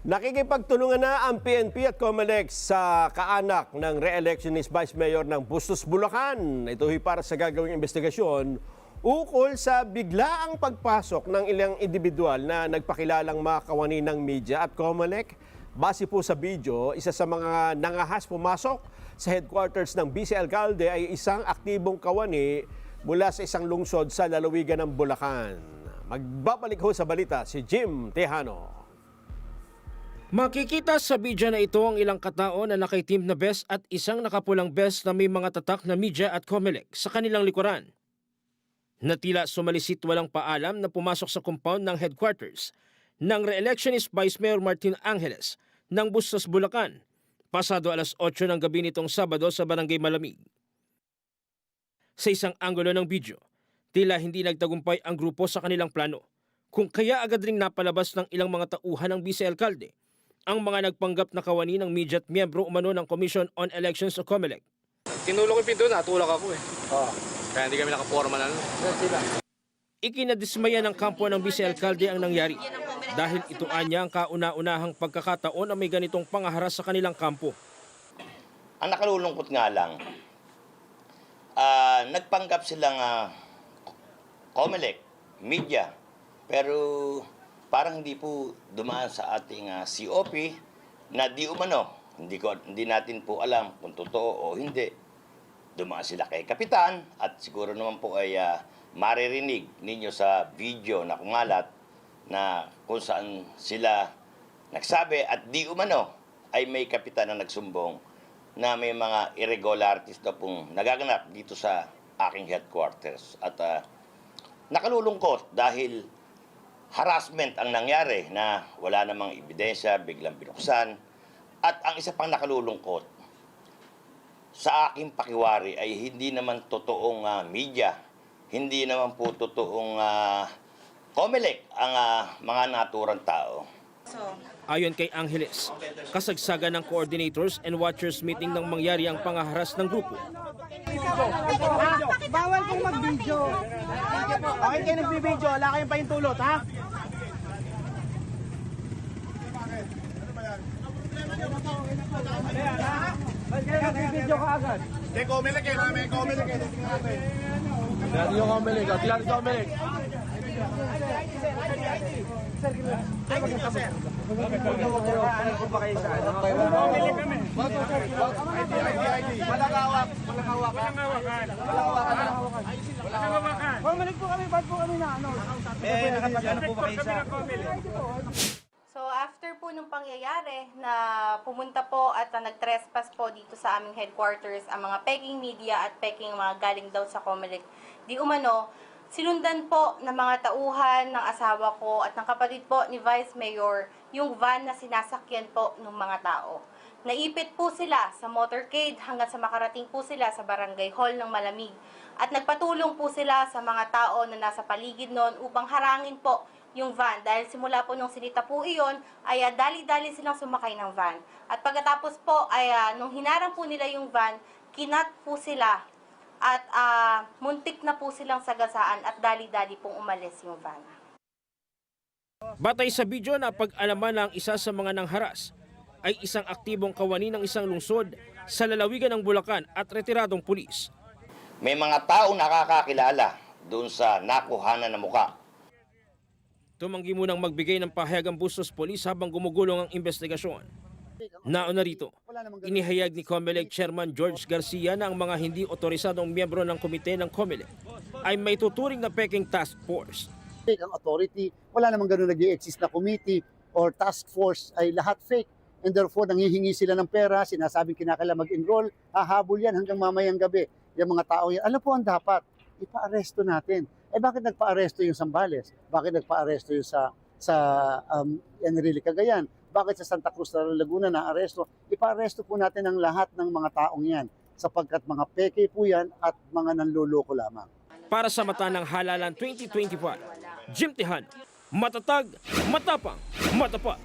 Nakikipagtulungan na ang PNP at COMELEC sa kaanak ng re-electionist Vice Mayor ng Bustos, Bulacan. Ito ay para sa gagawing investigasyon ukol sa biglaang pagpasok ng ilang individual na nagpakilalang mga kawani ng media at COMELEC. Base po sa video, isa sa mga nangahas pumasok sa headquarters ng Vice Alcalde ay isang aktibong kawani mula sa isang lungsod sa lalawigan ng Bulacan. Magbabalik ho sa balita si Jim Tejano. Makikita sa video na ito ang ilang katao na nakaitim na vest at isang nakapulang vest na may mga tatak na media at COMELEC sa kanilang likuran. Natila sumalisit walang paalam na pumasok sa compound ng headquarters ng re-electionist Vice Mayor Martin Angeles ng Bustos, Bulacan, pasado alas 8 ng gabi nitong Sabado sa Barangay Malamig. Sa isang anggulo ng video, tila hindi nagtagumpay ang grupo sa kanilang plano, kung kaya agad ring napalabas ng ilang mga tauhan ng Vice Alcalde ang mga nagpanggap na kawani ng media at miyembro umano ng Commission on Elections o COMELEC. Tinulok yung pinto, natulak ako eh. Kaya hindi kami nakaporma na. Ikinadismaya ng kampo ng Vice Alcalde ang nangyari dahil ito anya ang kauna-unahang pagkakataon na may ganitong pangaharas sa kanilang kampo. Ang nakalulungkot nga lang, nagpanggap silang COMELEC, media, pero parang hindi po dumaan sa ating COP na di umano. Hindi natin po alam kung totoo o hindi. Dumaan sila kay Kapitan at siguro naman po ay maririnig ninyo sa video na kumalat na kung saan sila nagsabi at di umano ay may Kapitan na nagsumbong na may mga irregularities na pong nagaganap dito sa aking headquarters. At nakalulungkot dahil harassment ang nangyari na wala namang ebidensya, biglang binuksan. At ang isa pang nakalulungkot, sa aking pakiwari ay hindi naman totoong media, hindi naman po totoong COMELEC ang mga naturang tao. Ayon kay Angeles, kasagsagan ng coordinators and watchers meeting nang mangyari ang pangaharas ng grupo. Bawal pong mag-video. Okay kayo nag-video, wala kayong pahintulot, ha? Nag-video ka agad. May COMELEC eh, may COMELEC eh. Dati yung COMELEC, at dati yung COMELEC. Bumalik po kami, ba't po kami na ano? Nakapagano po ba kayo sa... So after po nung pangyayari na pumunta po at nag-trespass po dito sa aming headquarters ang mga peking media at peking mga galing daw sa COMELEC, di umano, sinundan po ng mga tauhan ng asawa ko at ng kapatid po ni Vice Mayor yung van na sinasakyan po ng mga tao. Naipit po sila sa motorcade hanggang sa makarating po sila sa barangay hall ng Malamig. At nagpatulong po sila sa mga tao na nasa paligid noon upang harangin po yung van. Dahil simula po nung sinita po iyon, ay dali-dali silang sumakay ng van. At pagkatapos po, ay nung hinarang po nila yung van, kinat po sila at muntik na po silang sagasaan at dali-dali pong umalis yung van. Batay sa video na pag-alaman ng isa sa mga nangharas ay isang aktibong kawani ng isang lungsod sa lalawigan ng Bulacan at retiradong pulis. May mga tao nakakakilala doon sa nakuhanan na muka. Tumanggi munang magbigay ng pahayag ang Bustos Police habang gumugulong ang investigasyon. Nauna rito, inihayag ni COMELEC Chairman George Garcia na ang mga hindi otorisadong miyembro ng komite ng COMELEC ay may tuturing na peking task force. Ang authority, wala namang gano'n nag-i-exist na committee or task force, ay lahat fake. And therefore, nangihingi sila ng pera, sinasabing kinakailangan mag-enroll, hahabol yan hanggang mamayang gabi. Yung mga tao yan, alam po ang dapat, ipa-aresto natin. Eh bakit nagpa-aresto yung Zambales? Bakit nagpa-aresto yung sa Enrile Cagayan? Bakit sa Santa Cruz de Laguna na-aresto? Ipa-aresto po natin ang lahat ng mga taong yan sapagkat mga peke po yan at mga nanloloko lamang. Para sa mata ng halalan 2025, Jim Tejano, matatag, matapang, matapat.